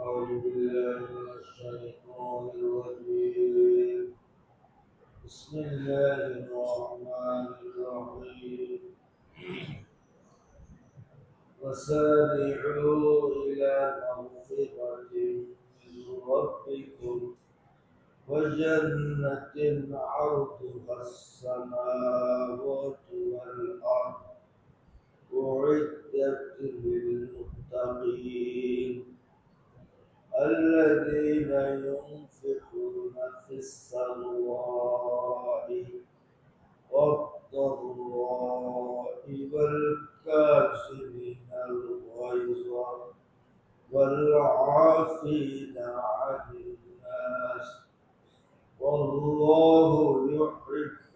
أعوذ بالله من الشيطان الرجيم بسم الله الرحمن الرحيم وسارعوا إلى مغفرة من ربكم وجنة عرضها السماوات والأرض أعدت للمتقين الذين ينفقون في السراء والضراء والكاظمين الغيظ والعافين عن الناس والله يحب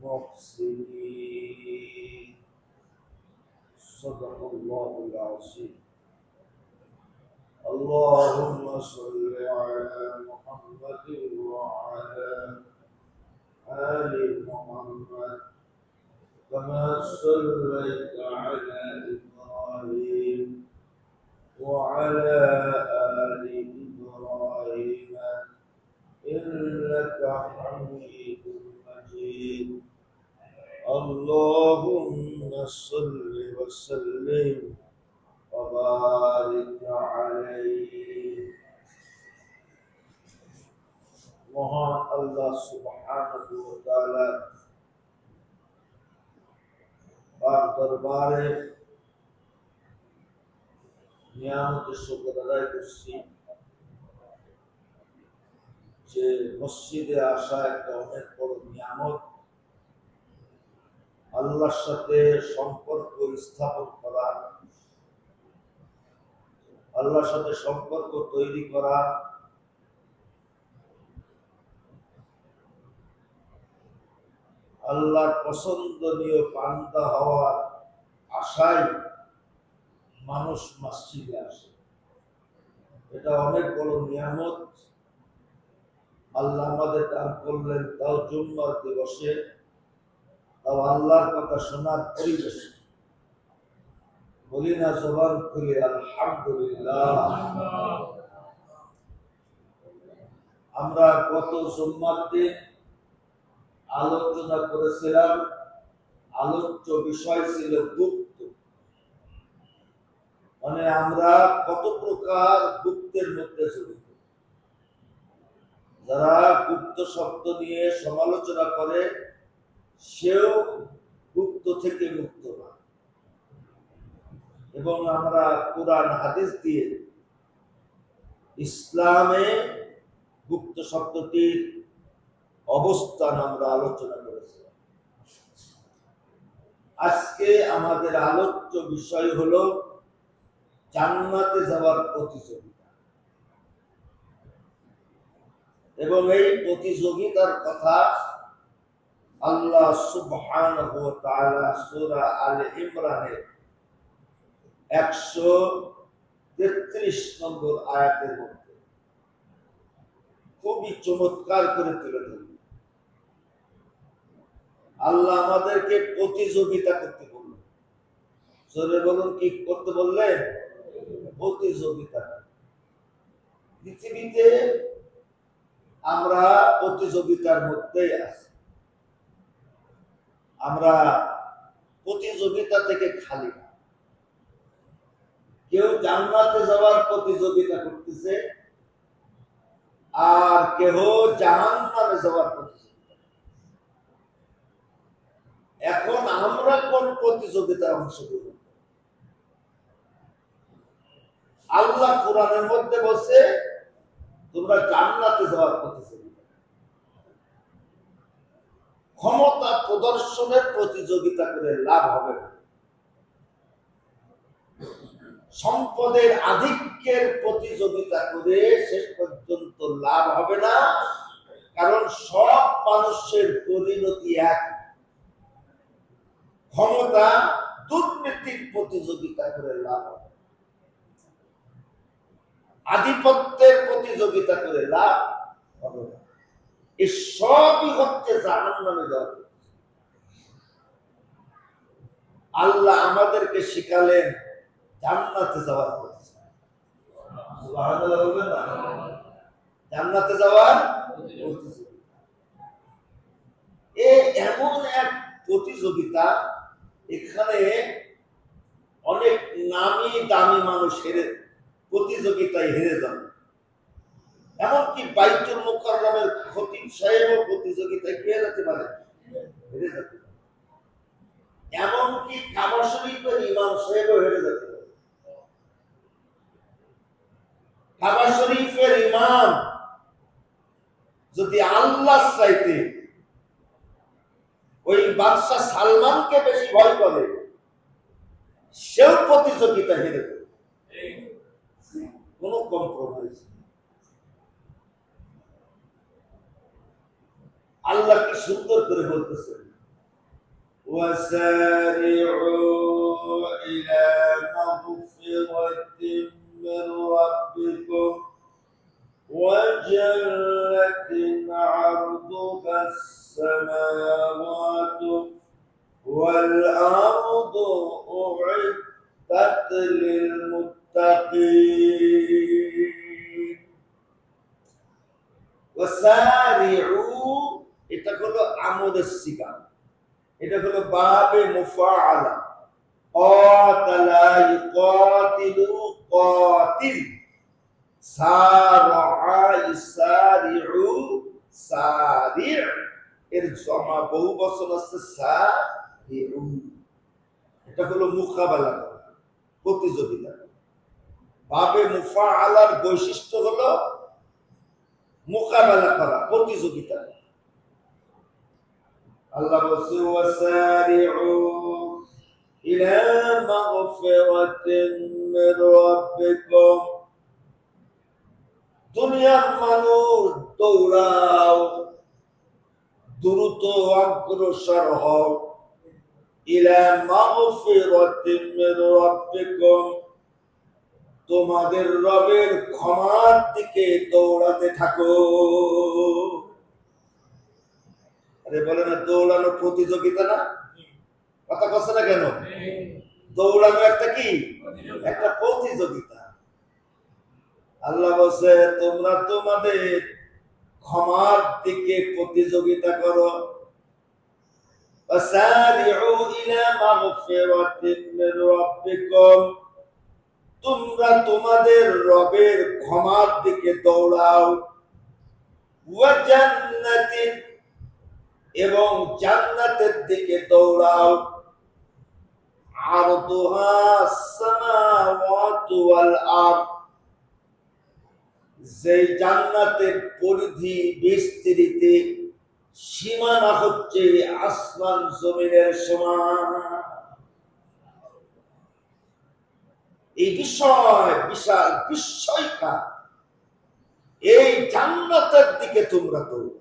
المحسنين. صدق الله العظيم. اللهم صل على محمد وعلى آل محمد كما صليت على إبراهيم وعلى آل إبراهيم إنك حميد مجيد. اللهم صل وسلم وبارك عليه. মহান আল্লাহ সুবহানাহু ওয়া তাআলা পাক দরবারে নিয়ামতের শুকর আদায় করছি যে মসজিদে আসা একটা অনেক বড় নিয়ামত। আল্লাহর সাথে সম্পর্ক স্থাপন করা, আল্লাহর সাথে সম্পর্ক তৈরি করা, আল্লাহর পছন্দনীয় বান্দা হওয়ার আশায় মানুষ মসজিদে আসে। এটা অনেক বড় নিয়ামত আল্লাহ আমাদের দান করলেন, তাও জুম্মার দিবসে, তাও আল্লাহর কথা শোনার পরিবেশে। বলি না জবান খুলে আলহামদুলিল্লাহ। আমরা গত জুম্মার দিন আলোচনা করেছিলাম, আলোচ্য বিষয় ছিল গুপ্ত। মানে আমরা কত প্রকার গুপ্তের মধ্যে জড়িত। যারা গুপ্ত শব্দ নিয়ে সমালোচনা করে সেও গুপ্ত থেকে মুক্ত না। এবং আমরা কুরআন হাদিস দিয়ে ইসলামে গুপ্ত শব্দটির অবস্থান আমরা আলোচনা করেছিলাম। আজকে আমাদের আলোচ্য বিষয় হলো জান্নাতে যাওয়ার প্রতিযোগিতা। এবং এই প্রতিযোগিতার কথা আল্লাহ সুবহানাহু ওয়া তাআলা সূরা আলে ইমরানের 133 নম্বর আয়াতের মধ্যে খুবই চমৎকার করে তুলে ধরলেন। আল্লাহ আমাদেরকে প্রতিযোগিতা করতে বললেন। জোরে বলুন, কি করতে বললেন? প্রতিযোগিতা। পৃথিবীতে আমরা প্রতিযোগিতার মধ্যেই আছি। আমরা প্রতিযোগিতা থেকে খালি না। কেউ জান্নাতে যাওয়ার প্রতিযোগিতা করতেছে, আর কেউ জাহান্নামে যাওয়ার প্রতিযোগিতা। এখন আমরা কোন প্রতিযোগিতায় অংশগ্রহণ? আল্লাহ কোরআনের মধ্যে বলছে তোমরা জান্নাতে যাওয়ার প্রতিযোগিতা, ক্ষমতা প্রদর্শনের প্রতিযোগিতা করে লাভ হবে না। সম্পদের আধিক্যের প্রতিযোগিতা করে শেষ পর্যন্ত লাভ হবে না। কারণ সব মানুষের পরিণতি এক। ক্ষমতা দুর্নীতির প্রতিযোগিতা করে লাভ হবে, আধিপত্যের প্রতিযোগিতা করে লাভ হবে না। এই সবই হচ্ছে জাহান্নামে যাওয়া। আল্লাহ আমাদেরকে শিখালেন জান্নাতে যাওয়ার কথা। সুবহানাল্লাহ বলবেন না? জান্নাতে যাওয়ার প্রতিযোগিতা। এমন এক প্রতিযোগিতা, এখানে অনেক নামি দামি মানুষ প্রতিযোগিতায় হেরে যান। এমনকি বাইতুল মুকাররমের খতিব সাহেবও প্রতিযোগিতায় কে যেতে পারে? হেরে যেতে পারে। এমনকি কাবা শরীফের ইমাম সাহেবও হেরে যেতে পারে। কাবা শরীফের ইমাম যদি আল্লাহ চাইতে ওই বাদশাহ সালমানকে বেশি ভয় করে, সেও প্রতিযোগিতা হেরে যাবে। কোন কম্প্রোমাইজ। আল্লাহ কি সুন্দর করে বলতেছেন, وسارعوا إلى مغفرة من ربكم وجنة عرضها السماوات والأرض أعدت للمتقين وسارعوا এটা হলো আমদের সিগা, এটা হলো বাবে মুফাআলা। ক্বাতালা ইউকাতিলু ক্বাতিল, সারআ ইসারিউ সারি', এর জমা বহু বচন আছে সারিউ। এটা হলো মুকাবালা করা, প্রতিযোগিতা। বাবে মুফাআলার বৈশিষ্ট্য হলো মোকাবেলা করা, প্রতিযোগিতা। আল্লাহ বলছে ওয়াসারিউ ইলা মাগফিরাতিন মির রাব্বিকুম, দুনিয়ার মানুষ দৌড়াও, দ্রুত অগ্রসর হও, ইলা মাগফিরাতিন মির রাব্বিকুম, তোমাদের রবের ক্ষমার দিকে দৌড়াতে থাকো। আরে বলে না, দৌড়ানো প্রতিযোগিতা না? কথা বলছে না কেন? দৌড়ানো একটা কি? একটা প্রতিযোগিতা। আল্লাহ বলছে তোমরা তোমাদের ক্ষমার দিকে প্রতিযোগিতা করো। ওয়াসারিউ ইলা মাগফিরাতিন মির রাব্বিকুম, তোমরা তোমাদের রবের ক্ষমার দিকে দৌড়াও। ওয়া জান্নাতিন, এবং জান্নাতের দিকে দৌড়াও। আরদুহা সামাওয়াতু ওয়াল আরদ, যে জান্নাতের পরিধি বিস্তৃতি সীমানা হচ্ছে আসমান জমিনের সমান। এই বিষয় বিশাল বিস্ময়কা, এই জান্নাতের দিকে তোমরা দৌড়াও,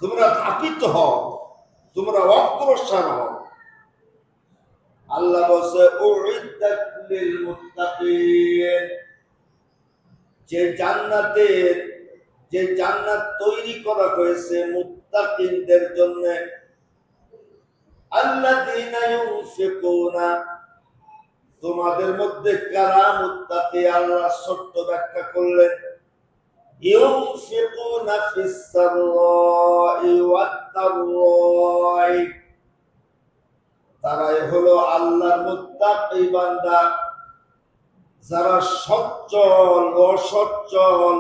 তোমরা ধাপিত হও, তোমরা অগ্রসর হও। আল্লাহ বলছে উইদ্দাত লিল মুত্তাকিন, যে জান্নাত তৈরি করা হয়েছে মুত্তাকিনদের জন্য। আল্লাযীনা ইউনফিকুনা, তোমাদের মধ্যে কারা মুত্তাকি, আল্লাহ শর্ত ব্যাখ্যা করলেন। ইউনফিকুনা ফিস সাররাই ওয়াদ দাররাই, তারাই হলো আল্লাহর মুত্তাকি বান্দা, যারা সচ্ছল অসচ্ছল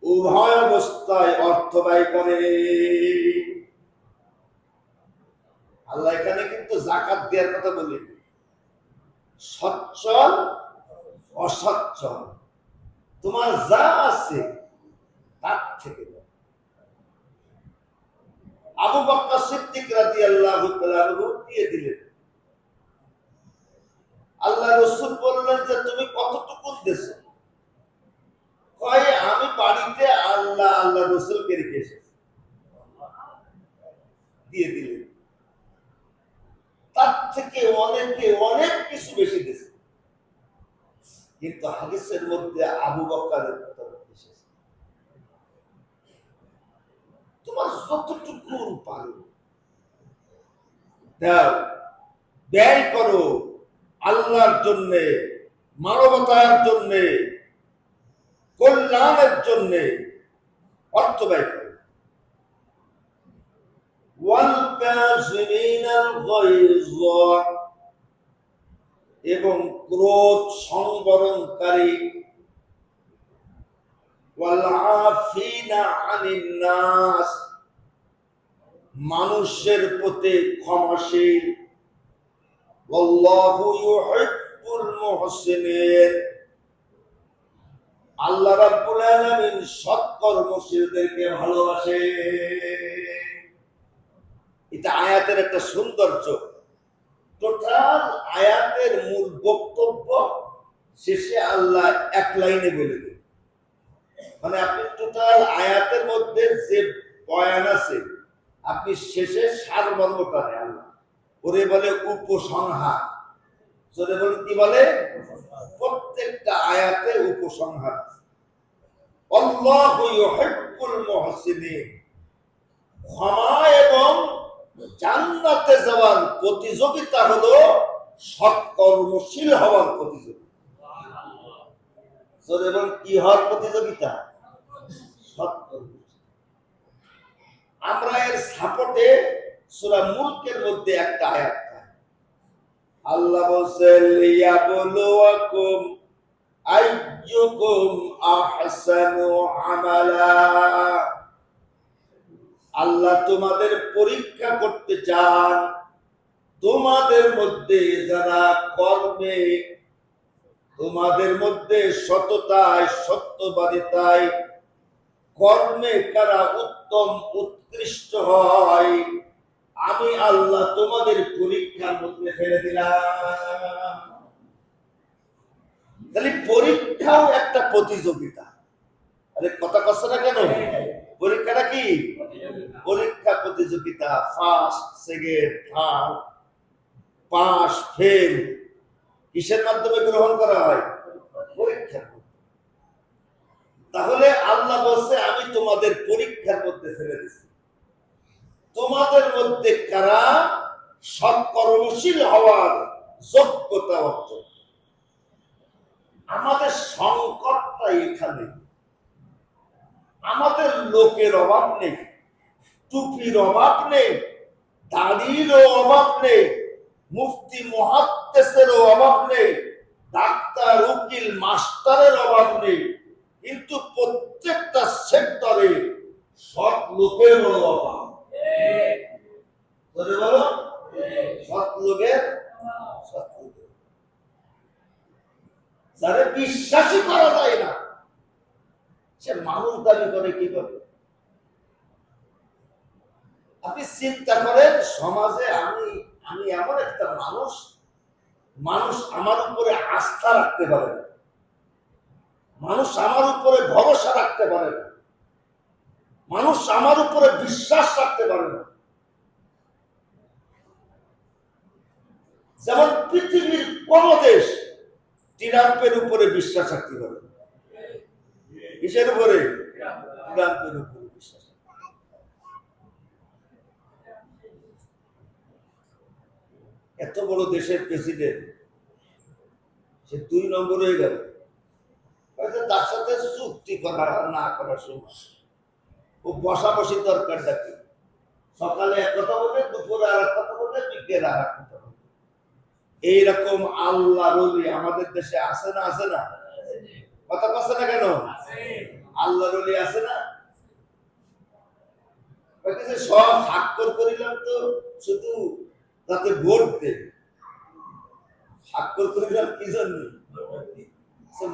উভয় অবস্থায় অর্থ ব্যয় করে। আল্লাহ এখানে কিন্তু যাকাত দেওয়ার কথা বলেন, সচ্ছল অসচ্ছল তোমার যা আছে তার থেকে দাও। আবু বকর সিদ্দিক রাদিয়াল্লাহু তাআলা দিয়ে দিলেন। আল্লাহ রাসূল বললেন যে তুমি কতটুকু দেছো? কয় আমি বাড়িতে আল্লাহ রাসূলকে রেখে এসেছি। দিয়ে দিলেন। তার থেকে অনেকে অনেক কিছু বেশি দিয়েছে, কিন্তু হাদিসের মধ্যে আবু বকরের কথা এসেছে। তোমার যতটুকু পারো দাও, ব্যয় করো আল্লাহর জন্য, মানবতার জন্য, কল্যাণের জন্য অর্থ ব্যয় করে। এবং ক্রোধ সংবরণকারী, মানুষের প্রতি ক্ষমাশীল, আল্লাহ রাব্বুল আলামিন সৎকর্মশীলদেরকে ভালোবাসে। এটা আয়াতের একটা সৌন্দর্য। টোটাল আয়াতের মূল বক্তব্য শেষে আল্লাহ এক লাইনে বলে দেন। মানে আপনি টোটাল আয়াতের মধ্যে যে বয়ান আছে, আপনি শেষে সারমর্মটা নেই। আল্লাহ ওরে বলে উপসংহার। ওরে বলে কি বলে? প্রত্যেকটা আয়াতে উপসংহার আছে। আল্লাহু ইউহিব্বুল মুহসিনিন। ক্ষমা এবং জান্নাতে যাওয়ার প্রতিযোগিতা হলো সৎকর্মশীল হওয়ার প্রতিযোগিতা। এবং কি হওয়ার প্রতিযোগিতা? সৎকর্মশীল। আমরা এর সাপোর্টে সূরা মুলকের মধ্যে একটা আয়াত পাই। আল্লাহ বলেন লিয়াবলুয়াকুম আইয়ুকুম আহসানু আমালা। আল্লাহ তোমাদের পরীক্ষা করতে চান, তোমাদের মধ্যে যারা কর্মে, তোমাদের মধ্যে সততায়, সত্যবাদিতায়, কর্মে কারা উত্তম উৎকৃষ্ট হয়, আমি আল্লাহ তোমাদের পরীক্ষার মধ্যে ফেলে দিলাম। তাহলে পরীক্ষাও একটা প্রতিযোগিতা। আরে কথা কষ্ট না কেন? পরীক্ষাটা কি? পরীক্ষা প্রতিযোগিতা। First, second, third, pass, fail কিসের মাধ্যমে গ্রহণ করা হয়? পরীক্ষার। তাহলে আল্লাহ বলছে আমি তোমাদের পরীক্ষার মধ্যে ফেলে দিচ্ছি। তোমাদের মধ্যে কারা সৎকর্মশীল হওয়ার যোগ্যতা অর্জন। আমাদের সংকটটা এখানে। আমাদের লোকের অভাব নেই, টুপির অভাব নেই, দাড়িরও অভাব নেই, মুফতি মুহাদ্দিসেরও অভাব নেই, ডাক্তার, উকিল, মাস্টারের অভাব নেই, কিন্তু প্রত্যেকটা সেক্টরে সৎ লোকেরও অভাব। বলো সৎ লোকের, যারা বিশ্বাসই করা যায় না, সে মানুষ দাবি করে কি করে? আপনি চিন্তা করেন, সমাজে আমি এমন একটা মানুষ আমার উপরে আস্থা রাখতে পারে না, মানুষ আমার উপরে ভরসা রাখতে পারে না, মানুষ আমার উপরে বিশ্বাস রাখতে পারে না। যেমন পৃথিবীর কোন দেশ ট্রাম্পের উপরে বিশ্বাস রাখতে পারে না। কিসের উপরে? ট্রাম্পের উপরে বিশ্বাস। এত বড় দেশের প্রেসিডেন্ট, সে 2 নম্বর হয়ে গেল। তার সাথে চুক্তি করা না করার সময় ও বসাবসি দরকারটা কি? সকালে এক কথা বলে, দুপুরে আর এক কথা বলে, বিকেলে আর এক কথা বলে। এইরকম আল্লাহ রলি আমাদের দেশে আছে না? আছে না? কথা কচ্ছে না কেন? আল্লাহ রলি আছে না? সব স্বাক্ষর করিলাম তো শুধু তাতে ভোট দে। স্বাক্ষর করিলাম কি জন্য?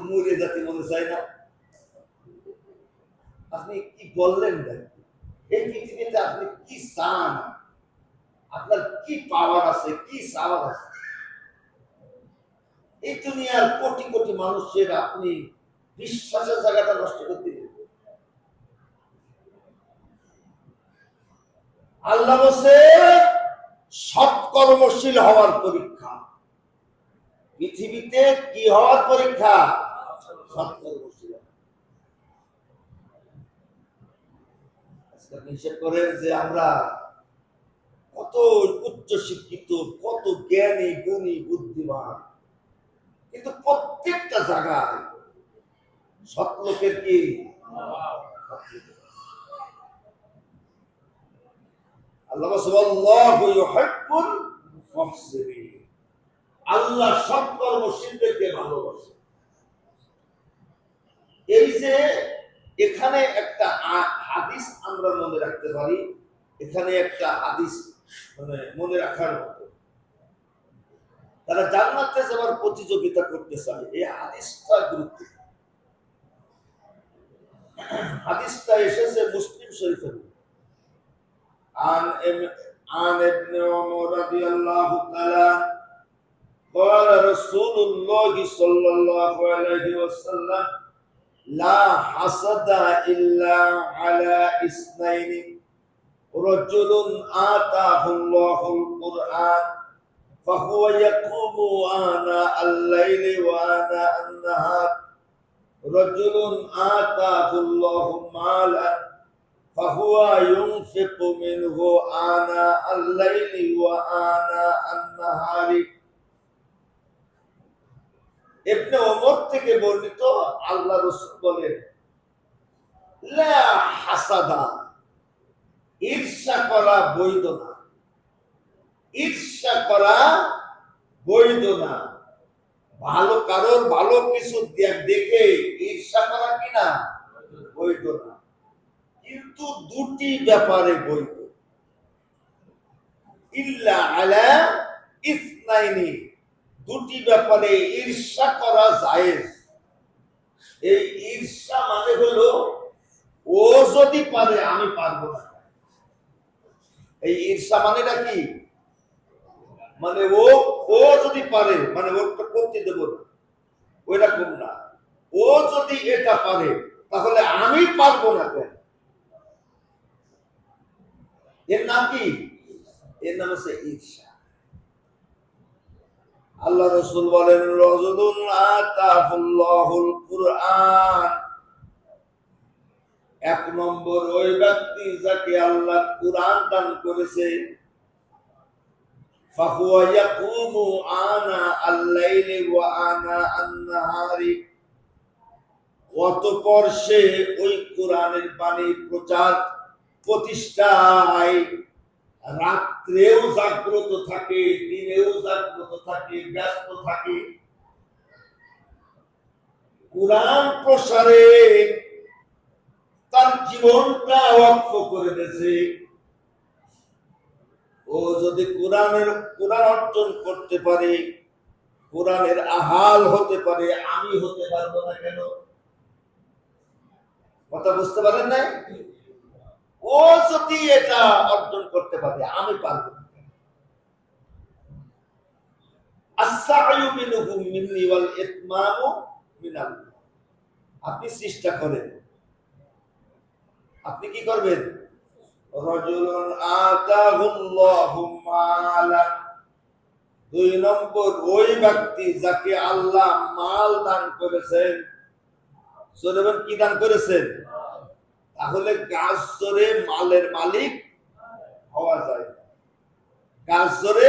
মরে যাতে মনে চায় না। আপনি কি বললেন না? এই পৃথিবীতে আপনি কি চান? আপনার কি পাওয়ার আছে, কি চাওয়ার আছে? এই দুনিয়ার কোটি কোটি মানুষের আপনি বিশ্বাসের জায়গাটা নষ্ট করতে দিন। আল্লাহ বলছে সৎকর্মশীল হওয়ার পরীক্ষা। পৃথিবীতে কি হওয়ার পরীক্ষা? সৎকর্মশীল। নিষেধ করে যে আমরা কত উচ্চ শিক্ষিত, কত জ্ঞানী, গুণী, বুদ্ধিমান, কিন্তু প্রত্যেকটা জায়গায় সৎ লোকের কি আল্লাহ সাল্লাল্লাহু ইউহিব্বুল মুহসিনিন, আল্লাহ সৎ কর্মশীলদেরকে ভালোবাসে। এই যে এখানে একটা হাদিস আমরা মনে রাখতে পারি, এখানে একটা হাদিস মানে মনে রাখার মতো, তারা জান্নাতে যাওয়ার প্রতিযোগিতা করতে চায়, এই হাদিসটা গুরুত্ব। হাদিসটা এসেছে মুসলিম শরীফের। عن ابن عمر رضي الله تعالى قال رسول الله صلى الله عليه وسلم لا حسد إلا على اثنين رجل آتاه الله القرآن فهو يقوم آناء الليل وآناء النهار رجل آتاه الله مالا فهو ينفق منه آناء الليل وآناء النهار। ইবনে ওমর থেকে বর্ণিত, আল্লাহ রাসূল বলেন লা হাসাদা, ঈর্ষা করা বৈধ না, ঈর্ষা করা বৈধ না। ভালো কারোর ভালো কিছু দেখে ঈর্ষা করা কিনা বৈধ না, কিন্তু দুটি ব্যাপারে বৈধ। ইল্লা আলা ইসনাইনি, দুটি ব্যাপারে ঈর্ষা করা জায়েজ। এই ঈর্ষা মানে হলো ও যদি পারে আমি পারবো না। এই ঈর্ষা মানেটা কি? মানে ও যদি পারে, মানে ওটা করতে দেব না, ওইরকম না। ও যদি এটা পারে তাহলে আমি পারবো না কেন? এর নাম কি? এর নাম হচ্ছে ঈর্ষা। আল্লাহ রাসূল বলেন রাজুলুন আতাহুল্লাহুল কুরআন, এক নম্বর ওই ব্যক্তি যাকে আল্লাহ কুরআন দান করেছে, ফাহুয়া ইয়াকুমু আনা আল-লাইলি ওয়া আনা আন-নাহারি, অতঃপর সে ওই কোরআনের বাণী প্রচার প্রতিষ্ঠায় রাত্রেও জাগ্রত থাকে, দিনেও জাগ্রত থাকে, ব্যস্ত থাকে। কোরআন প্রসারে তার জীবনটা ওয়াকফ করে দিয়েছে। ও যদি কোরআন অর্জন করতে পারে, কোরআনের আহাল হতে পারে, আমি হতে পারবো না কেন? কথা বুঝতে পারেন না? ও যদি এটা অর্জন করতে পারে আমি পারবো না। আস-সা'য়ু মিনহু মিন্নি ওয়াল ইতমামু মিনাল্লাহ, আপনি চেষ্টা করেন। আপনি কি করবেন? রাজুলুন আতাহুল্লাহু মালান, দুই নম্বর ওই ব্যক্তি যাকে আল্লাহ মাল দান করেছেন। সুতরাং কি দান করেছেন? তাহলে গাছ ধরে মালের মালিক হওয়া যায়, গাছ ধরে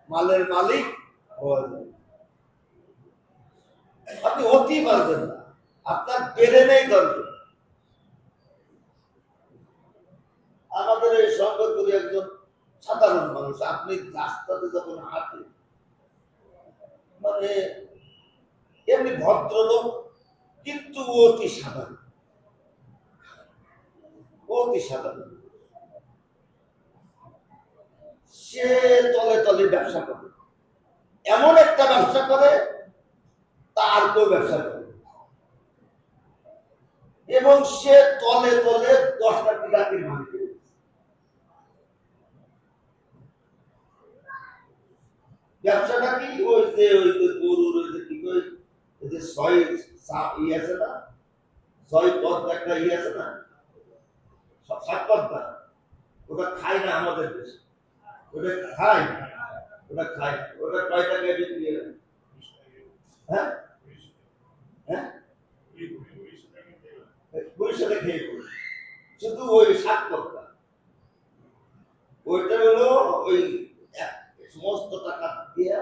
মালের মালিক হওয়া যায়। আপনি হতেই পারবেন না, আপনার পেরে নেই দরকার। আমাদের এই সংগঠন একজন সাধারণ মানুষ, আপনি রাস্তাতে যখন হাঁটে, মানে এমনি ভদ্রলোক, কিন্তু অতি সাধারণ, অতি সাধারণ। সে তলে তলে ব্যবসা করে, এমন একটা ব্যবসা করে তার কেউ ব্যবসা করে, এবং সে তলে তলে 10টা টিকাটির মালিক। ব্যবসাটা কি? ওই যে গরুর ওই যে কি কই, ওই যে 6 আছে না, 6 পদ একটা আছে না, 7 পদ, ওটা খায় না আমাদের দেশে। ওটা খায়, ওটা খায়, ওটা কয় টাকায় বিক্রি হয়? হ্যাঁ হ্যাঁ, 20 টাকা খেয়ে পড়ে, শুধু ওই 7 পদটা। ওইটা হলো ওই সমস্ত টাকা দিয়ে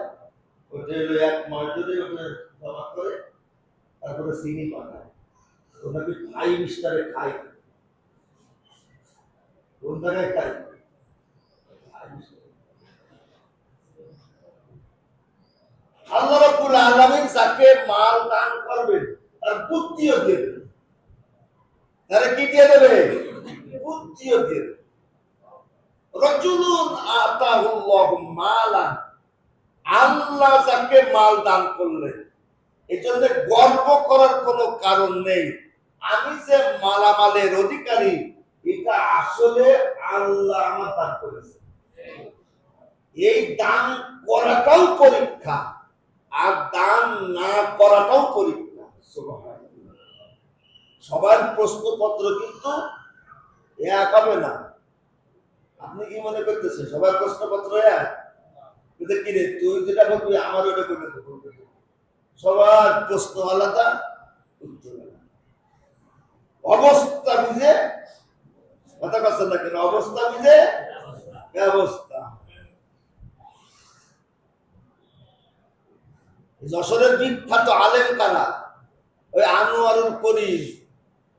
ওটা হলো 1 মাস ধরে ওটা জমা করে তারপরে চিনি পাঠায় ওনাকে 5 স্টারে খাই কোন জায়গায় খাই আল্লাহ রাব্বুল আলামিন যাকে মাল দান করবেন তার বুদ্ধিও দেবেন তারে কি দিয়ে দেবে বুদ্ধিও দিয়ে দেবে রাজুলুন আতাহুল্লাহু মালান আল্লাহ যাকে মাল দান করলেন এজন্য গর্ব করার কোনো কারণ নেই আমি যে মালামালের অধিকারী এটা আসলে আল্লাহ আমার দান করেছে এই দান করাটাও পরীক্ষা আর দান না করাটাও পরীক্ষা সুবহানাল্লাহ সবার প্রশ্নপত্র কিন্তু এক হবে না আপনি কি মনে করতেছেন সবার প্রশ্নপত্র এক কিন্তু কি রে তুই যেটা বলবি আমার ওটা করবে সবার প্রশ্ন আলাদা উত্তর আলাদা অবস্থা বুঝে কথা বলছেন না কেন অবস্থা বুঝে ব্যবস্থা যশোরের বিখ্যাত আলেম কারা ওই আনোয়ারুল করিম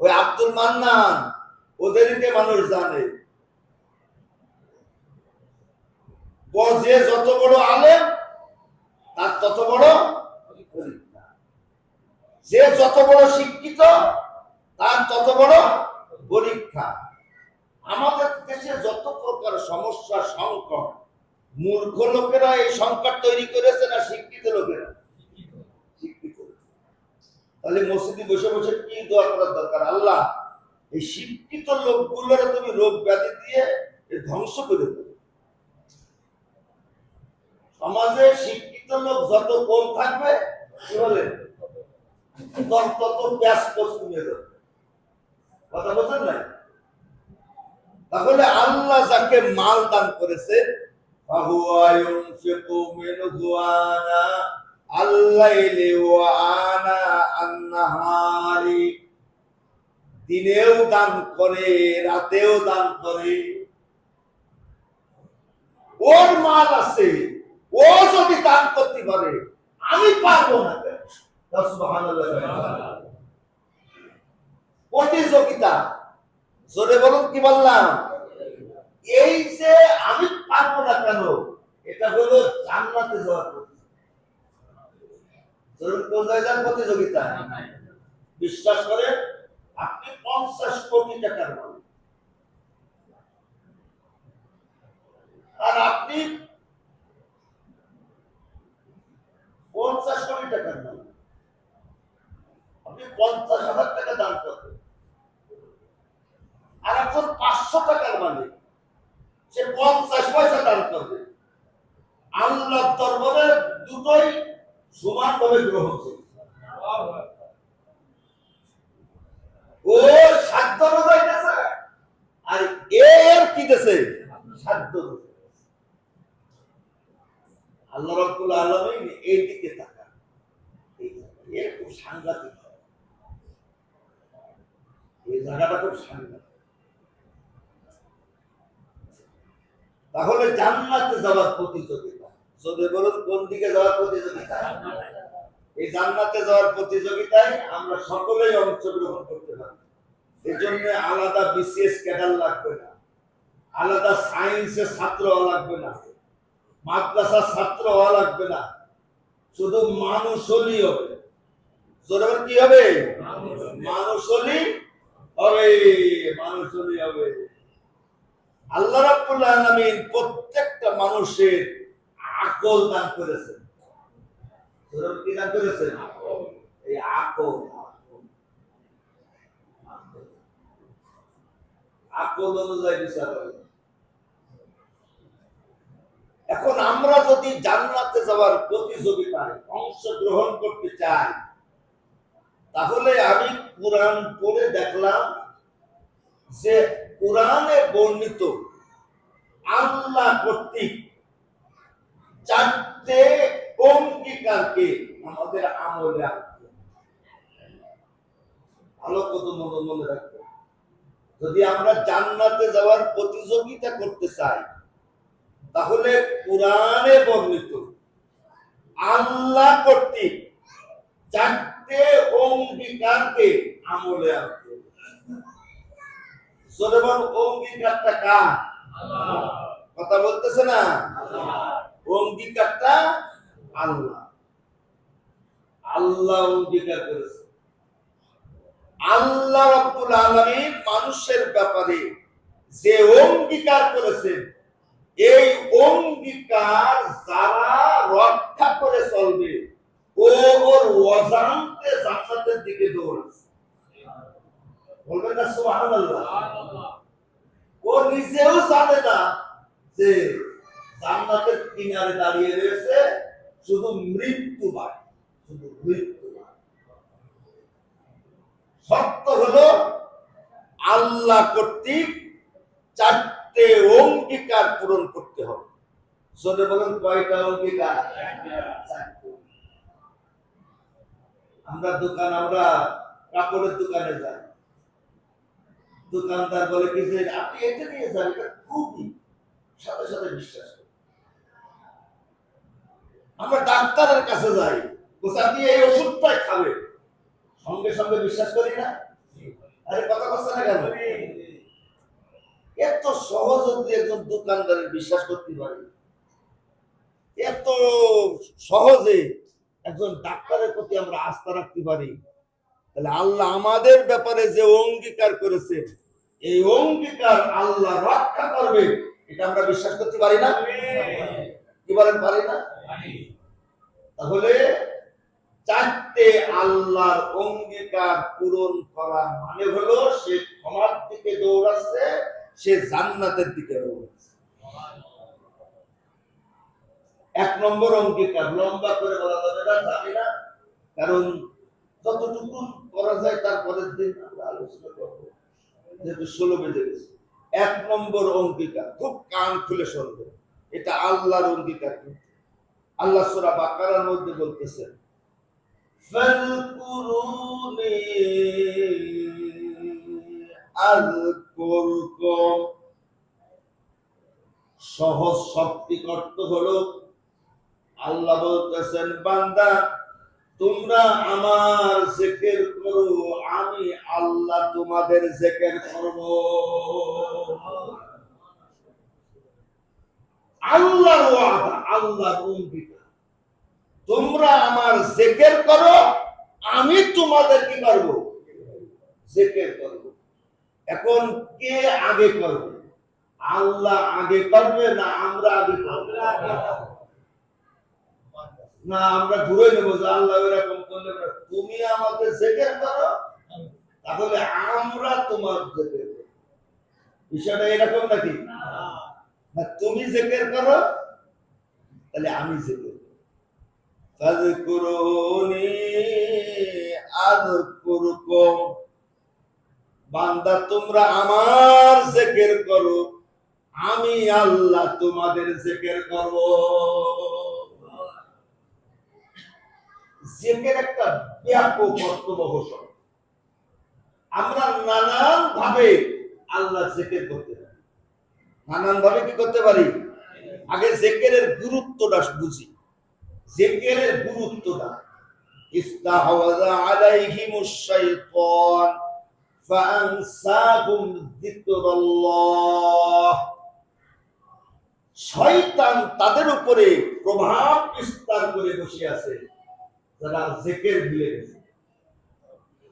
ওই আব্দুল মান্নান ওদেরকে মানুষ জানে যে যত বড় আলেম তার তত বড় পরীক্ষা যে যত বড় শিক্ষিত তার তত বড় পরীক্ষা আমাদের দেশে যত প্রকার সমস্যা সংকট মূর্খ লোকেরা এই সংকট তৈরি করেছে না শিক্ষিত লোকেরা শিক্ষিত তাহলে মসজিদে বসে বসে কি দোয়া করার দরকার আল্লাহ এই শিক্ষিত লোকগুলোর তুমি রোগ ব্যাধি দিয়ে ধ্বংস করে দেবে সমাজে শিক্ষিত লোক যত কম থাকবে কি বলে তত ব্যাস কমে যাবে কথা বলছেন না তাহলে আল্লাহ যাকে মাল দান করেছে ফাহুয়া ইউনফিকু মিনহু আনা আল-লাইলি ওয়া আনা আন-নাহারি দিনেও দান করে রাতেও দান করে ওর মাল আছে ও যদি দান করতে পারে আমি পারবো না সুবহানাল্লাহ প্রতিযোগিতা জোরে বলুন কি বললাম এই যে আমি পারবো না কেন এটা হলো জান্নাতে যাওয়ার প্রতিযোগিতা বিশ্বাস করে আপনি 50 কোটি টাকার মালিক আর আপনি 50 কোটি টাকার মালিক আপনি 50,000 টাকা দান করবেন আর একজন 500 টাকার মালিক সে 50 পয়সা দান করবে আল্লাহর দরবারে দুটোই সমানভাবে গ্রহণযোগ্য ও সাধ্য অনুযায়ী দিয়েছে আর এর কি দিয়েছে সাধ্য আল্লাহ রাব্বুল আলামিন এই দিকে তাকান এর খুব সাংঘাতিক এই জায়গাটা খুব সাংঘাতিক তাহলে জান্নাতে যাওয়ার প্রতিযোগিতা যদি বলুন কোন দিকে যাওয়ার প্রতিযোগিতা এই জান্নাতে যাওয়ার প্রতিযোগিতায় আমরা সকলেই অংশগ্রহণ করতে পারি এই জন্য আলাদা বিসিএস ক্যাডার লাগবে না আলাদা সায়েন্সের ছাত্র হওয়া লাগবে না মাদ্রাসার ছাত্র হওয়া লাগবে না শুধু মানুষ হলেই হবে জোরে কি হবে মানুষ হলেই হবে মানুষ হলেই হবে আল্লাহ রাব্বুল আলামিন প্রত্যেকটা মানুষের আকল দান করেছেন কি দান করেছেন এই আকল আকল অনুযায়ী বিচার হবে এখন আমরা যদি জান্নাতে যাওয়ার প্রতিযোগিতায় অংশগ্রহণ করতে চাই তাহলে আমি কোরআন পড়ে দেখলাম যে কোরআনে বর্ণিত আল্লাহ কর্তৃক 4টে অঙ্গীকারকে আমাদের আমলে আনতে ভালো কত মনে রাখতে যদি আমরা জান্নাতে যাওয়ার প্রতিযোগিতা করতে চাই তাহলে কোরআনে বর্ণিত আল্লাহ কর্তৃক চারটে অঙ্গীকারকে আমলে আনতে হবে। সুতরাং অঙ্গীকারটা কার? কথা বলতেছে না? অঙ্গীকারটা আল্লাহ। আল্লাহ অঙ্গীকার করেছে। আল্লাহ রাব্বুল আলামিন মানুষের ব্যাপারে যে অঙ্গীকার করেছেন, এই অঙ্গীকার যারা রক্ষা করে চলবে ও ওর অজান্তে জান্নাতের দিকে দৌড়াচ্ছে। বলবেন না সুবহানাল্লাহ? ও নিজেও জানে না যে জান্নাতের কিনারে দাঁড়িয়ে রয়েছে, শুধু মৃত্যু বাকি, শুধু মৃত্যু বাকি। সত্য হলো আল্লাহ কর্তৃক চারটে অঙ্গীকার পূরণ করতে হবে। জোরে বলেন কয়টা অঙ্গীকার? আমরা কাপড়ের দোকানে যাই, দোকানদার বলে কি যে আপনি এটা নিয়ে যান, এটা খুবই, সাথে সাথে বিশ্বাস করি। আমরা ডাক্তারের কাছে যাই, বলছে আপনি এই ওষুধটাই খাবেন, সঙ্গে সঙ্গে বিশ্বাস করি না? আরে কথা বলছে না কেন? এত সহজ যদি একজন দোকানদারের বিশ্বাস করতে পারি, এত সহজে একজন ডাক্তারের প্রতি আমরা আস্থা রাখতে পারি, তাহলে আল্লাহ আমাদের ব্যাপারে যে অঙ্গীকার করেছে, এই অঙ্গীকার আল্লাহ রক্ষা করবে, এটা আমরা বিশ্বাস করতে পারি না? কি বলেন, পারি না? তাহলে চারটে আল্লাহর অঙ্গীকার পূরণ করা মানে হলো সে ক্ষমার দিকে দৌড়াচ্ছে, সে জান্নাতের দিকে দৌড়াচ্ছে। এক নম্বর অঙ্গীকার লম্বা করে বলা যাবে না, জানি না, কারণ যতটুকু করা যায় তারপরের দিন আমরা আলোচনা করবো, যেহেতু 16 বেজে গেছে। এক নম্বর অঙ্গীকার খুব কান খুলে শুনবে, এটা আল্লাহর অঙ্গীকার। আল্লাহ সূরা বাকারার মধ্যে বলতেছেন, ফাযকুরুনি আযকুরকুম। সহজ শব্দিক অর্থ হলো আল্লাহ বলতেছেন, বান্দা তোমরা আমার জিকির করো, আমি আল্লাহ তোমাদের জিকির করব। আল্লাহর ওয়াদা, আল্লাহর অঙ্গীকার, তোমরা আমার জিকির করো, আমি তোমাদের কি করব? জিকির করব। এখন কে আগে করবে? আল্লাহ আগে করবে না আমরা আগে করব? না আমরা ঘুরে নেব যে আল্লাহ এরকম করলে তুমি আমাদের জিকির করো, তাহলে আমরা তোমার জিকির করব। বিষয়টা এরকম নাকি? না, তুমি জিকির করো, তাহলে আমি জিকির করব। ফাযকুরুনি আযকুরকুম। বান্দা তোমরা আমার জিকির করো, আমি আল্লাহ তোমাদের জিকির করব। জিকির একটা ব্যাপক অর্থবহ শব্দ। আমরা নানান ভাবে আল্লাহ জিকির করতে পারি। নানান ভাবে কি করতে পারি? আগে জিকিরের গুরুত্বটা বুঝি। জিকিরের গুরুত্বটা, ইস্তাহওয়াযা আলাইহিমুশ শাইতান ফাআনসাহুম যিকরাল্লাহ। শয়তান তাদের উপরে প্রভাব বিস্তার করে বসে আছে যারা জিকির ভুলে গেছে।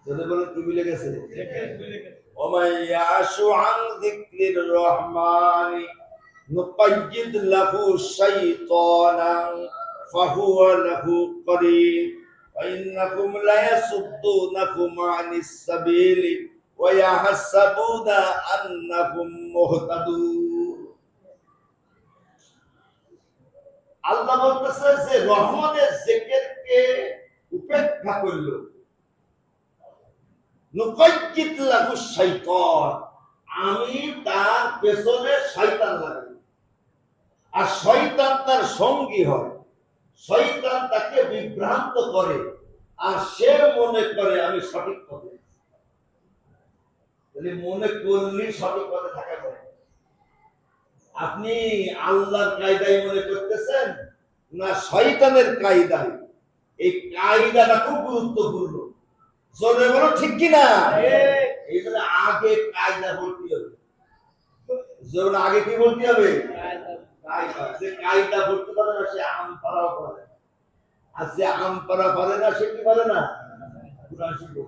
যদি বলেন কি ভুলে গেছে? জিকির ভুলে গেছে। ওমাইয়াশু আন যিকরির রহমানি নুকাইয়িদ লাহু শাইতানান ফাহুয়া লাহু করিন ওয়া ইন্নাকুম লায়াসুদ্দুনাকুম আনিস সাবিলি ওয়া ইয়াহসাবুনা আন্নাকুম মুহতাদুন। আল্লাহ বলতেছে যে রহমানের জিকিরকে উপেক্ষা করলো, নুকাইয়িদ লাহু শাইতান, আমি তার পেছনে শয়তান লাগাই। আর শয়তান তার সঙ্গী হয়, শয়তান তাকে বিভ্রান্ত করে, আর সে মনে করে আমি সঠিক পথে। তাহলে মনে করলে সঠিক পথে থাকা যায়। আপনি আল্লাহর কায়দায় মনে করতেছেন না শয়তানের কায়দায়? এই কায়দাটা খুব গুরুত্বপূর্ণ। জোরে বলো ঠিক কিনা? এই জন্য আগে কায়দা বলতে হবে। যেমন আগে কি বলতে হবে? কায়দা। যে কায়দা বলতে পারে না সে আম পাড়াও পারে, আর যে আম পাড়া পারে না সে কি পারে না? কুরআন শিখবে।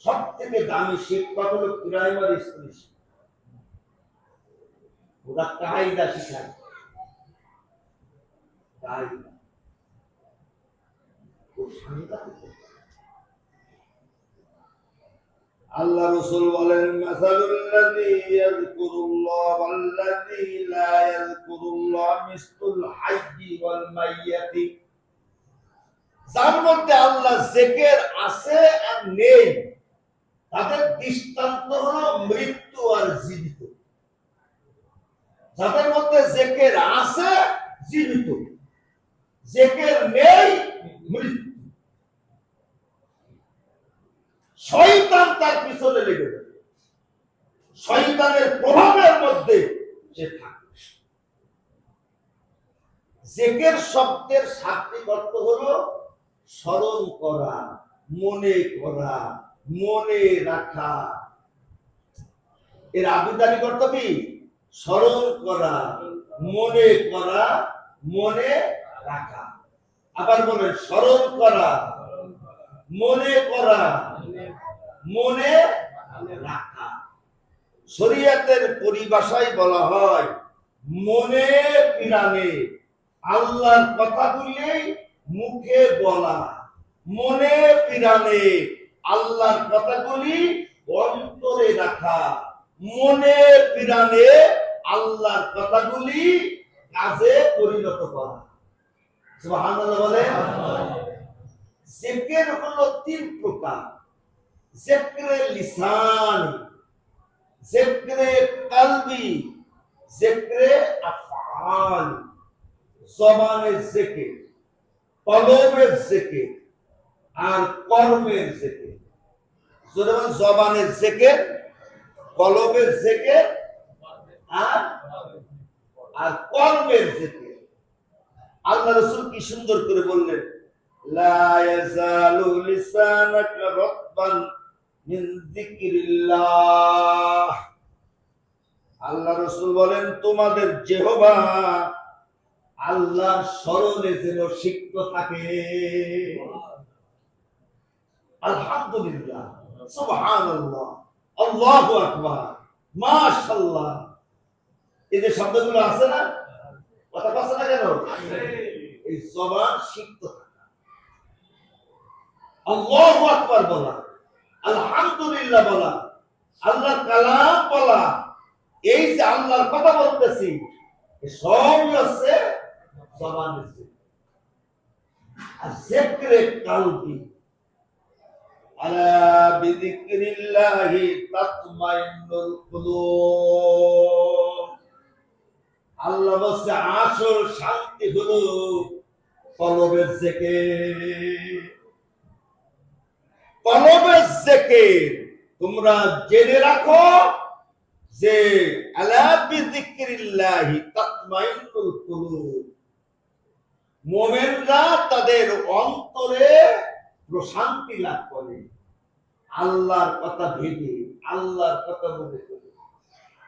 সব থেকে দামি শিক্ষা হলো প্রাইমারি স্কুল। ওরা কায়দা শিখায়। কায়দা খুব সাংঘাতিক। আল্লাহ রাসূল বলেন মাসালুল্লাযী ইয়াযকুরুল্লাহ ওয়াল্লাযী লা ইয়াযকুরুল্লাহ মিসলুল হাইয়্যি ওয়াল মাইয়্যিতি। যার মধ্যে আল্লাহ জিকির আছে আর নেই তাদের দৃষ্টান্ত হলো মৃত্যু আর জীবিত। যাদের মধ্যে জিকির আছে জীবিত, জিকির নেই মৃত্যু। শয়তান তার পিছনে লেগে যাবে, শয়তানের প্রভাবের মধ্যে সে থাকে। জিকির শব্দের শাব্দিক অর্থ হলো স্মরণ করা, মনে করা, মনে রাখা। এর আবিধানিক অর্থ কি? স্মরণ করা, মনে করা, মনে রাখা। আবার বলেন স্মরণ করা, মনে করা, মনে রাখা। শরীয়তের পরিভাষায় বলা হয় মনে প্রাণে আল্লাহর কথাগুলি মুখে বলা, মনে প্রাণে আল্লাহর কথাগুলি অন্তরে রাখা, মনে প্রাণে আল্লাহর কথাগুলি কাজে পরিণত করা। সুবহানাল্লাহ বলেন। জিকির হলো তিন প্রকার: জিক্রে লিসান, জিক্রে কলবি, জিক্রে আফআল। জবানের জিকির, কলবের জিকির আর কর্মের জিকির। যেমন জবানের জিকির, কলবের জিকির আর কর্মের জিকির। আল্লাহ রাসূল কি সুন্দর করে বললেন, লা ইয়াজালু লিসানাকা রাতবান মিন যিকরিল্লাহ। আল্লাহ রাসূল বলেন তোমাদের জিহ্বা আল্লাহর স্মরণে যেন সিক্ত থাকে। আলহামদুলিল্লাহ, সুবহানাল্লাহ, আল্লাহু আকবার, মাশাআল্লাহ। এই যে শব্দগুলো আছে না, কথা বলছে না কেন? এই জবান সিক্ত থাকা, আল্লাহু আকবার বলা, আলহামদুলিল্লাহ বলা, আল্লাহর কালাম বলা, এই যে আল্লাহর কথা বলতেছি সবই হচ্ছে জবানের জিকির। আর জিক্রে কলবি, আলা বিযিকরিল্লাহি তাতমাইন্নুল কুলুব। আল্লাহ বলছে আসল শান্তি হলো কলবের জিকির। কলবের জিকির তোমরা জেনে রাখো যে আলা বিযিকরিল্লাহি তাতমাইন্নুল কুলুব। মুমিনরা তাদের অন্তরে প্রশান্তি লাভ করে আল্লাহর কথা ভেবে, আল্লাহর কথা মনে করে।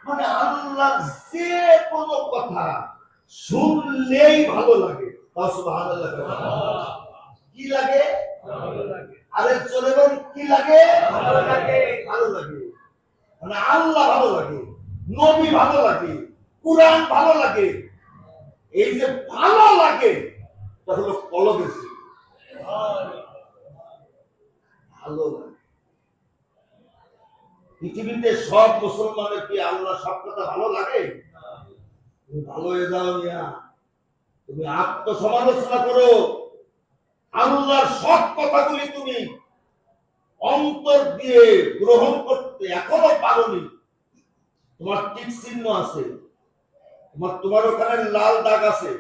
মানে আল্লাহর যে কোনো কথা শুনলেই ভালো লাগে। সুবহানাল্লাহ। কি লাগে? ভালো লাগে। আরে জোরে বল, কি লাগে? ভালো লাগে। ভালো লাগে মানে আল্লাহ ভালো লাগে, নবী ভালো লাগে, কুরআন ভালো লাগে। এই যে ভালো লাগে তা হলো কলবের জিকির। ভালো লাগে। পৃথিবীতে সব মুসলমানের কি আল্লাহ সব কথা ভালো লাগে? তুমি ভালো হয়ে যাও মিয়া, তুমি আত্মসমালোচনা করো, আল্লাহর সব কথাগুলি তুমি অন্তর দিয়ে গ্রহণ করতে এখনো পারোনি। তোমার টিক চিহ্ন আছে, তোমার ওখানে লাল দাগ আছে,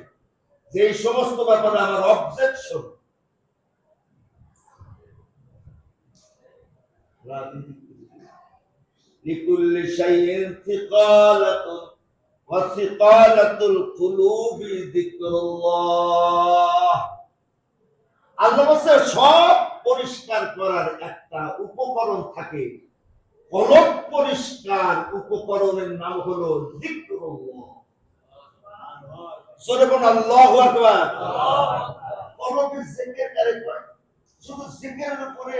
যে এই সমস্ত ব্যাপারে আমার অবজেকশন। লিকুল্লি শাইইন সিকালাতুন ওয়াসিকালাতুল কুলুবি যিকরুল্লাহ। আল্লাহ বলছে সব পরিষ্কার করার একটা উপকরণ থাকে, কলব পরিষ্কার উপকরণের নাম হলো যিকরুল্লাহ। সরে বলুন আল্লাহু আকবার। কলবের জিকির করে কয়, শুধু জিকিরের উপরে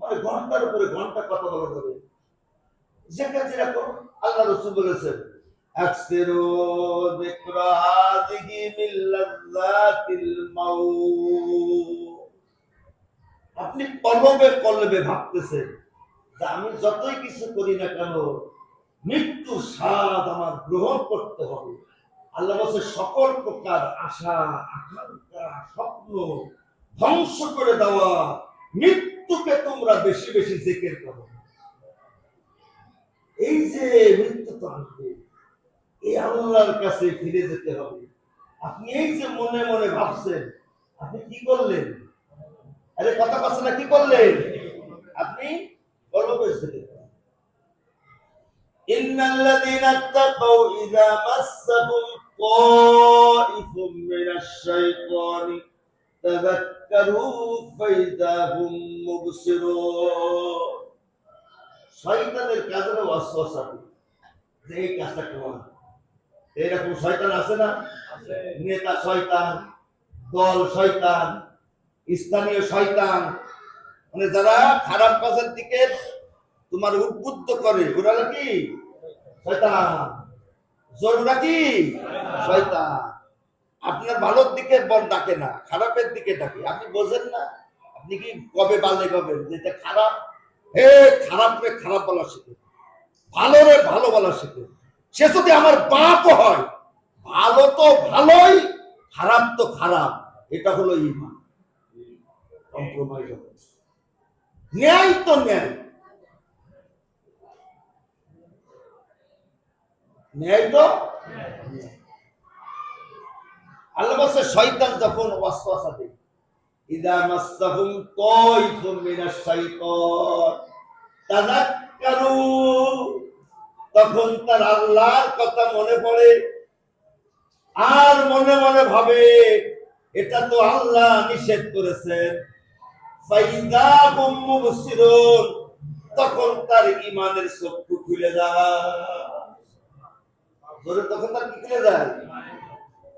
মানে ঘন্টার উপরে ঘন্টা কথা বলা যাবে। জিকির যেরকম আল্লাহ রাসূল বলেছেন, আকসিরু যিকরা হাযিহি মিন লাযযাতিল মাউত। আপনি কলবে কলবে ভাবতেছেন যে আমি যতই কিছু করি না কেন মৃত্যু স্বাদ আমার গ্রহণ করতে হবে। আল্লাহ বলছে সকল প্রকার আশা আকাঙ্ক্ষা স্বপ্ন ধ্বংস করে দেওয়া মৃত্যুকে তোমরা বেশি বেশি জিকির করো। এই যে মৃত্যু তো আসবে, এই আল্লাহর কাছে ফিরে যেতে হবে। আপনি এই যে মনে মনে ভাবছেন, আপনি কি করলেন? আরে কথা কথা না, কি করলেন? আপনি গর্ব করেছেন। ইন্নাল্লাযীনা তাকাউ ইযা মাসসাহুম তাইফুম মিনাশ শাইতানি তাযাক্কারু ফাইযা হুম মুবসিরুন। শয়তানের কাজ হলো ওয়াসওয়াসা দেওয়া, যে এই কাজটা করো। এরকম শয়তান আছে না? নেতা শয়তান, দল শয়তান, স্থানীয় শয়তান, মানে যারা খারাপ কাজের দিকে তোমার উদ্বুদ্ধ করে, ওরা কি শয়তান। জরুরা কি শয়তান। আপনার ভালোর দিকে বল ডাকে না, খারাপের দিকে ডাকে। আপনি বোঝেন না? আপনি কি কবে বালে গবেন যেটা খারাপ, হে খারাপ রে খারাপ বলা শিখে, ভালো রে ভালো বলা শিখে। সে যদি আমার বাপ হয়, ভালো তো ভালোই, খারাপ তো খারাপ। এটা হলো ঈমান। কম্প্রোমাইজ হবে, ন্যায় তো ন্যায়, ন্যায় তো ন্যায়। আল্লাহ বলছে শয়তান যখন ওয়াসওয়াসা দেয়, ইযা মাসসাহুম তাইফুম মিনাশ শাইতান তাযাক্কারু, তখন তার আল্লাহর কথা মনে পড়ে আর মনে মনে ভাবে এটা তো আল্লাহ নিষেধ করেছেন। ফাইযা হুম মুবসিরুন, তখন তার ঈমানের চক্ষু খুলে যায়। জোরে তখন তার কি খুলে যায়?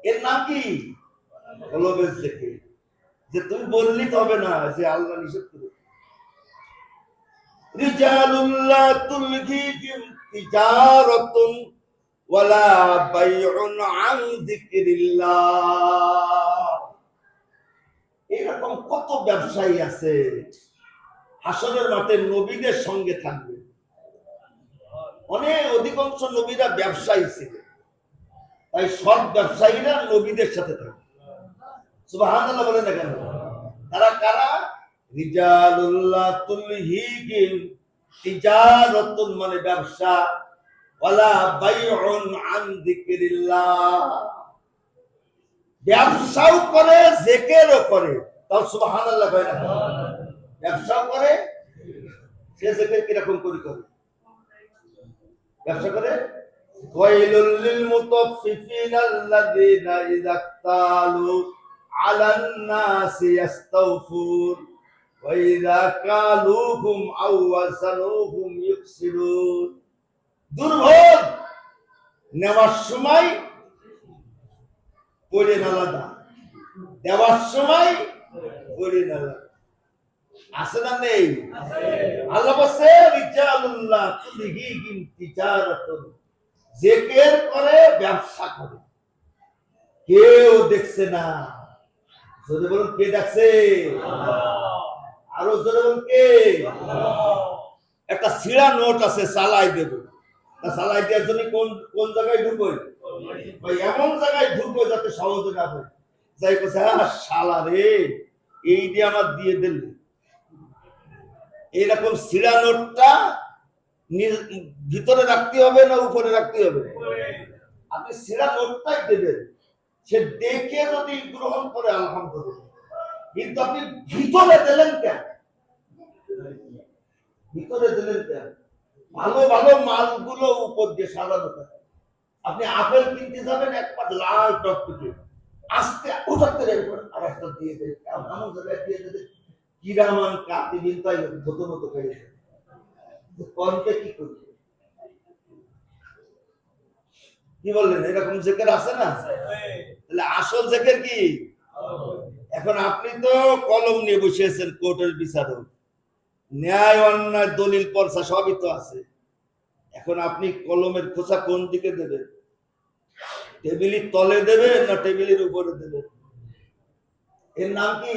এর নাম কি? কলবের জিকির। যে তুমি বললি তবে না যে আল্লাহ নিষেধ করেছে। রিজালুল্লাহ তুলহিহিম তিজারাতুন ওয়ালা বাইউন আন যিকরিল্লাহ। এরকম কত ব্যবসায়ী আছে হাসরের মাঠে নবীদের সঙ্গে থাকবে। অনেক অধিকাংশ নবীরা ব্যবসায়ী ছিলেন, তাই সব ব্যবসায়ীরা নবীদের সাথে থাকে। সুবহানাল্লাহ বলেন না কেন? তারা কারা? রিজালুল্লাহ তুলহিহিম তিজারাতুন মানে ব্যবসা, ওয়ালা বাইউন আন যিকরিল্লাহ, ব্যবসাও করে জিকিরও করে। তাও সুবহানাল্লাহ কয় না? ব্যবসাও করে, সে জিকির কিরকম করে করে? ব্যবসা করে ওয়াইলুল লিল মুতাফফিফিনা আল্লাযীনা ইযা ক্তালু আলান নাসি ইস্তাওফুন ওয়া ইযা কালুহুম আও ওয়াসানুহুম ইউকসিরুন। দুর্ভোগ, নেওয়ার সময় পড়ে আলাদা, দেওয়ার সময় পড়ে আলাদা। আছে না নেই? আল্লাহ বলছে রিজালুল্লাহ তুলহিহিম তিজারাতুন, জিকির করে ব্যবসা করে, কেউ দেখছে না। জোরে বলুন কে দেখছে? আরো জোরে বলুন কে? একটা ছিঁড়া নোট আছে, চালাই দেব, তা চালাই দেওয়ার জন্য কোন কোন জায়গায় ঢুকবো? এমন জায়গায় ঢুকবো যাতে সহজে না হয়। যাই বলছে শালা রে, এই দিয়ে আমার দিয়ে দিল। এইরকম ছিঁড়া নোটটা ভিতরে রাখতে হবে না উপরে রাখতে হবে? আপনি ছিঁড়া নোটটাই দেবেন, সে দেখে যদি গ্রহণ করে আলহামদুলিল্লাহ। কিন্তু আপনি ভিতরে দিলেন কেন? ভিতরে দিলেন কেন? ভালো ভালো মালগুলো উপর দিয়ে সাজানো থাকে, আপনি আপেল কিনতে যাবেন একবার লাল টকটকে, আস্তে উঠাতে যাবেন আর একটা দিয়ে দেয়, এমন জায়গায় দিয়ে দেবে কিরামান কাতিবিন তাই মতো মতো খেয়ে কনকে কি করবে? কি বললেন? এরকম জেকের আছে না? তাহলে আসল জেকের কি? এখন আপনি তো কলম নিয়ে বসেছেন, কোর্টের বিচারক, ন্যায় অন্যায় দলিল পর্চা সবই তো আছে। এখন আপনি কলমের খোঁচা কোন দিকে দেবেন? টেবিলের তলে দেবেন না টেবিলের উপরে দেবেন? এর নাম কি?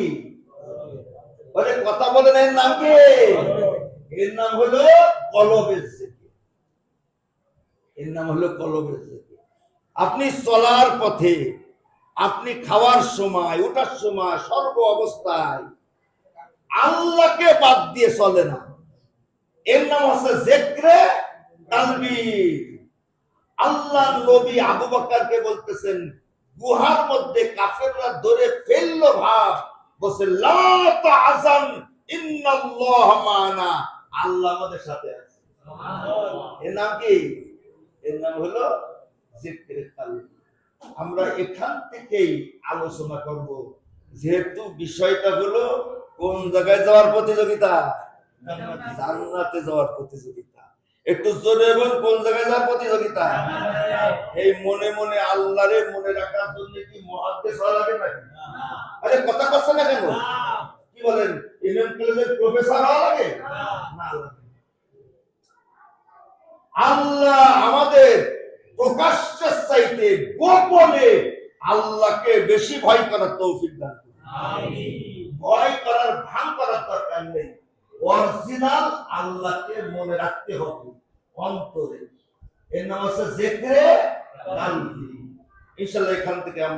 কথা বলেন, এর নাম কি? এর নাম হলো কলমের জেকের। এর নাম হলো কলমের জেকের। আপনি চলার পথে, আপনি খাওয়ার সময়, ওঠার সময়, সর্ব অবস্থায় আল্লাহকে বাদ দিয়ে চলে না। এর নাম হচ্ছে জিক্রে কালবি। আল্লাহ নবী আবু বকরকে বলতেছেন, গুহার মধ্যে কাফেররা ধরে ফেললো ভাব, বলছে লা তাহজান ইন্নাল্লাহ মানা, আল্লাহ আমাদের সাথে আছে। এর নাম কি? এর নাম হলো জিক্রে কালবি। আমরা এখান থেকেই আলোচনা করব, যেহেতু বিষয়টা হলো কোন জায়গায় যাওয়ার প্রতিযোগিতা? জান্নাতে যাওয়ার প্রতিযোগিতা। একটু জোরে বল, কোন জায়গায় যাওয়ার প্রতিযোগিতা? এই মনে মনে আল্লাহরে মনে রাখার জন্য কি মুহাদ্দিস হওয়া লাগে নাকি? আরে কথা কথা না কেন? কি বলেন, ইমাম কলেজের প্রফেসর হওয়া লাগে না? আল্লাহ আমাদের প্রকাশ্যের চাইতে গোপনে আল্লাহকে বেশি ভয় করার তৌফিক দান করুন। আমিন। ভয় করার ভান করার দরকার নেই, অরিজিনাল আল্লাহকে মনে রাখতে হবে অন্তরে। এর নাম হচ্ছে জিক্রে কালবি। ইনশাআল্লাহ এখান থেকে আমরা